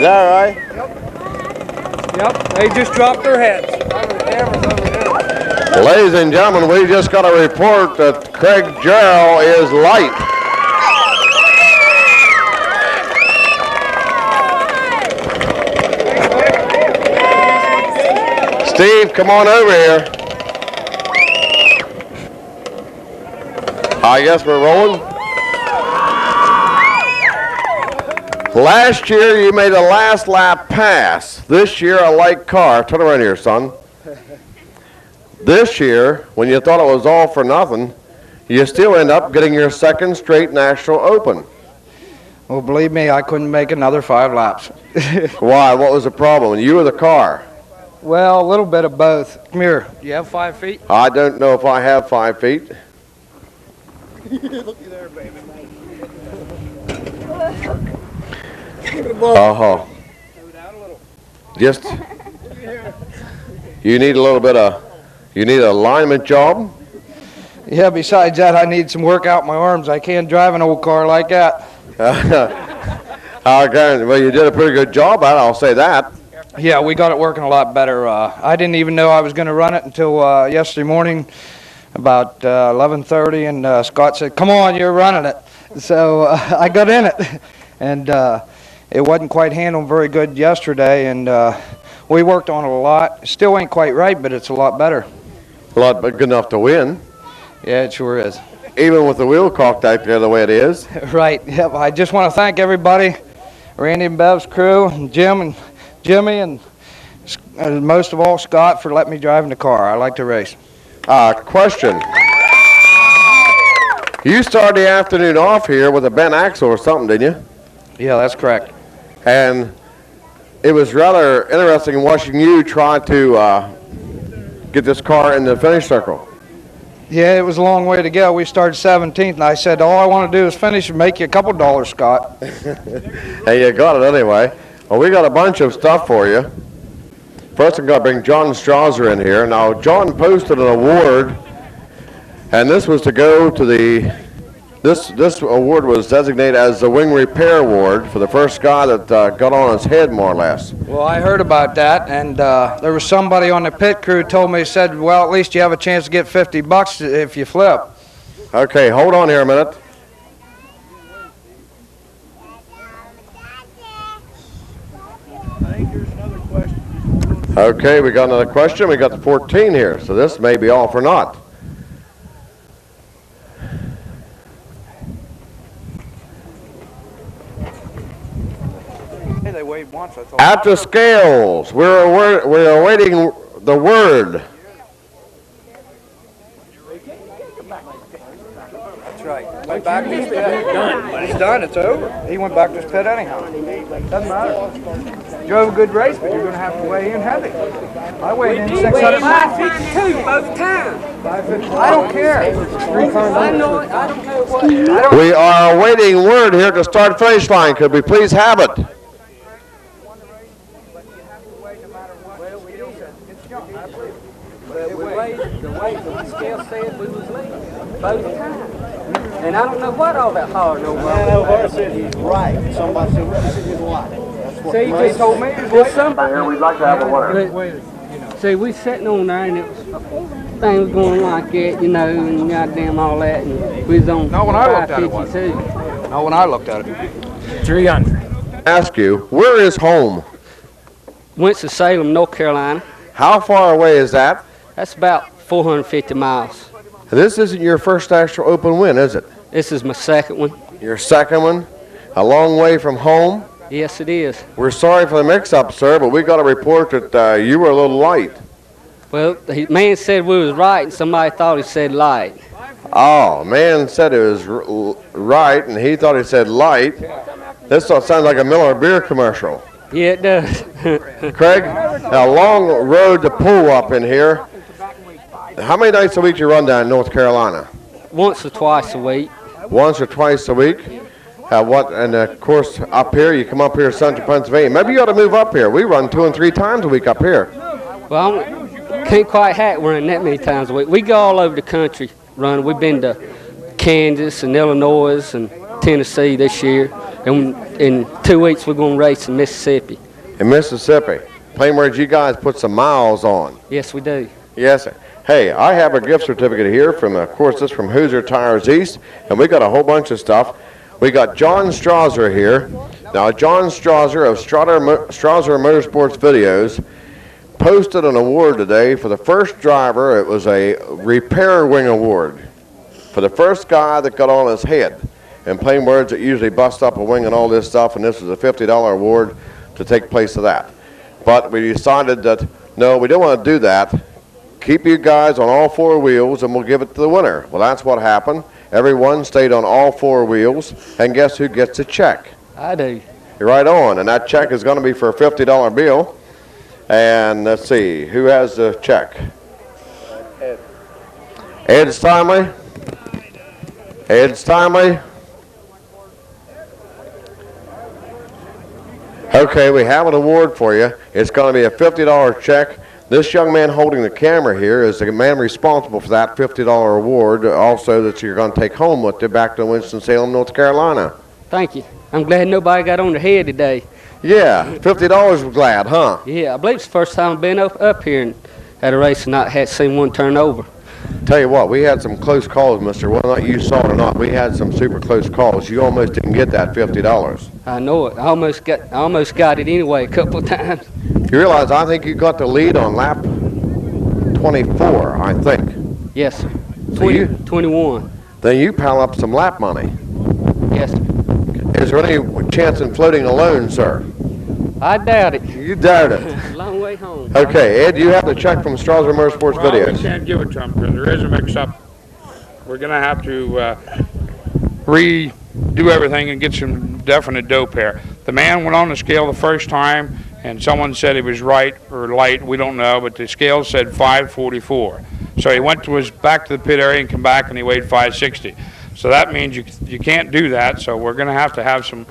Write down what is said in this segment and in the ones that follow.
that right? Yep, they just dropped their heads. Ladies and gentlemen, we just got a report that Craig Jarrell is light. Steve, come on over here. I guess we're rolling. Last year you made a last lap pass. This year a light car. Turn around here, son. This year, when you thought it was all for nothing, you still end up getting your second straight National Open. Well, believe me, I couldn't make another 5 laps. Why? What was the problem? You or the car? Well, a little bit of both. Come here. Do you have 5 feet? I don't know if I have 5 feet. Looky there, baby. Uh-huh. Just, you need a little bit of, you need an alignment job? Yeah, besides that, I need some work out my arms. I can't drive an old car like that. Well, you did a pretty good job at it, I'll say that. Yeah, we got it working a lot better. I didn't even know I was going to run it until yesterday morning, about 11:30, and Scott said, "Come on, you're running it." So I got in it, and it wasn't quite handled very good yesterday, and we worked on it a lot. Still ain't quite right, but it's a lot better. A lot but good enough to win. Yeah, it sure is. Even with the wheel cocked out there the way it is. Right. Yep. I just want to thank everybody, Randy and Bev's crew, and Jim and Jimmy, and most of all Scott for letting me drive in the car. I like to race. Question. You started the afternoon off here with a bent axle or something, didn't you? Yeah, that's correct. And it was rather interesting watching you try to get this car in the finish circle. Yeah, it was a long way to go. We started 17th, and I said, all I want to do is finish and make you a couple dollars, Scott. Hey, you got it anyway. Well, we got a bunch of stuff for you. First, I'm going to bring John Strauser in here. Now, John posted an award, and this was to go to the, this award was designated as the Wing Repair Award for the first guy that got on his head, more or less. Well, I heard about that, and there was somebody on the pit crew told me, said, well, at least you have a chance to get $50 if you flip. Okay, hold on here a minute. Okay, we got another question. We got the 14 here, so this may be all for naught. Hey, they waved once. That's all. At the scales, we're awaiting the word. That's right. Went back to his pit. It's done. It's over. He went back to his pit anyhow. Doesn't matter. Drove a good race, but you're going to have to weigh in heavy. I weighed in 600. 552 both times. 550. I don't care. I know it. I don't know what. We are awaiting word here to start finish line. Could we please have it? The way the scale said we was leaving both times. And I don't know what all that hard over. I know Hart said he's right. Somebody said, what is it he's right? See, They told me there's somebody. We'd like to have a winner. See, we sitting on there and it was thing was going like that, you know, and goddamn all that, and we was on. Not when I looked at it, 552. Not when I looked at it. 300. Ask you, where is home? Winston-Salem, North Carolina. How far away is that? That's about 450 miles. This isn't your first National Open win, is it? This is my second one. Your second one? A long way from home? Yes, it is. We're sorry for the mix-up, sir, but we got a report that you were a little light. Well, the man said we was right, and somebody thought he said light. Oh, man said it was right, and he thought he said light. This sounds like a Miller beer commercial. Yeah, it does. Craig, a long road to pull up in here. How many nights a week do you run down in North Carolina? Once or twice a week. Once or twice a week? And of course, up here, you come up here to Central Pennsylvania. Maybe you ought to move up here. We run 2 and 3 times a week up here. Well, can't quite hack running that many times a week. We go all over the country running. We've been to Kansas and Illinois and Tennessee this year, and in 2 weeks we're going to race in Mississippi. In Mississippi. Plain words, you guys put some miles on. Yes, we do. Yes, sir. Hey, I have a gift certificate here from, of course, this from Hoosier Tires East, and we got a whole bunch of stuff. We got John Strasser here. Now, John Strasser of Strasser Motorsports Videos posted an award today for the first driver. It was a repair wing award for the first guy that got on his head. In plain words, it usually busts up a wing and all this stuff, and this was a $50 award to take place of that. But we decided that, no, we don't want to do that. Keep you guys on all four wheels, and we'll give it to the winner. Well, that's what happened. Everyone stayed on all four wheels, and guess who gets the check? I do. You're right on, and that check is going to be for a $50 bill. And let's see, who has the check? Ed Steinley. Ed Steinley. Okay, we have an award for you. It's going to be a $50 check. This young man holding the camera here is the man responsible for that $50 award, also that you're going to take home with you back to Winston-Salem, North Carolina. Thank you. I'm glad nobody got on their head today. Yeah, $50 we're glad, huh? Yeah, I believe it's the first time I've been up here and at a race and not had seen one turn over. Tell you what, we had some close calls, mister. Whether or not you saw it or not, we had some super close calls. You almost didn't get that $50. I know it. I almost got it anyway a couple of times. You realize I think you got the lead on lap 24, I think. Yes, sir. So 21. Then you pile up some lap money. Yes, sir. Is there any chance in floating alone, sir? I doubt it. You doubt it. Long way home. Okay, Ed, you have the check from Strasser Motorsports Well, we Videos. can't give it to them because there is a mix-up. We're going to have to redo everything and get some definite dope here. The man went on the scale the first time, and someone said he was right or light. We don't know, but the scale said 544. So he went back to the pit area and come back, and he weighed 560. So that means you can't do that. So we're going to have some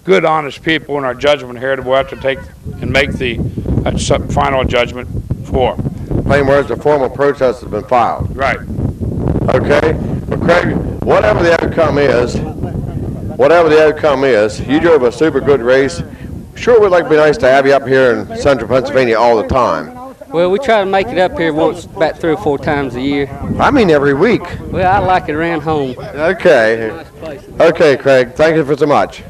good, honest people in our judgment here that we'll have to take and make the final judgment for. Plain words, the formal protest has been filed. Right. Okay? Well, Craig, whatever the outcome is, you drove a super good race. Sure would like to be nice to have you up here in central Pennsylvania all the time. Well, we try to make it up here once, about 3 or 4 times a year. I mean every week. Well, I like it around home. Okay. Nice place. Okay, Craig. Thank you for so much.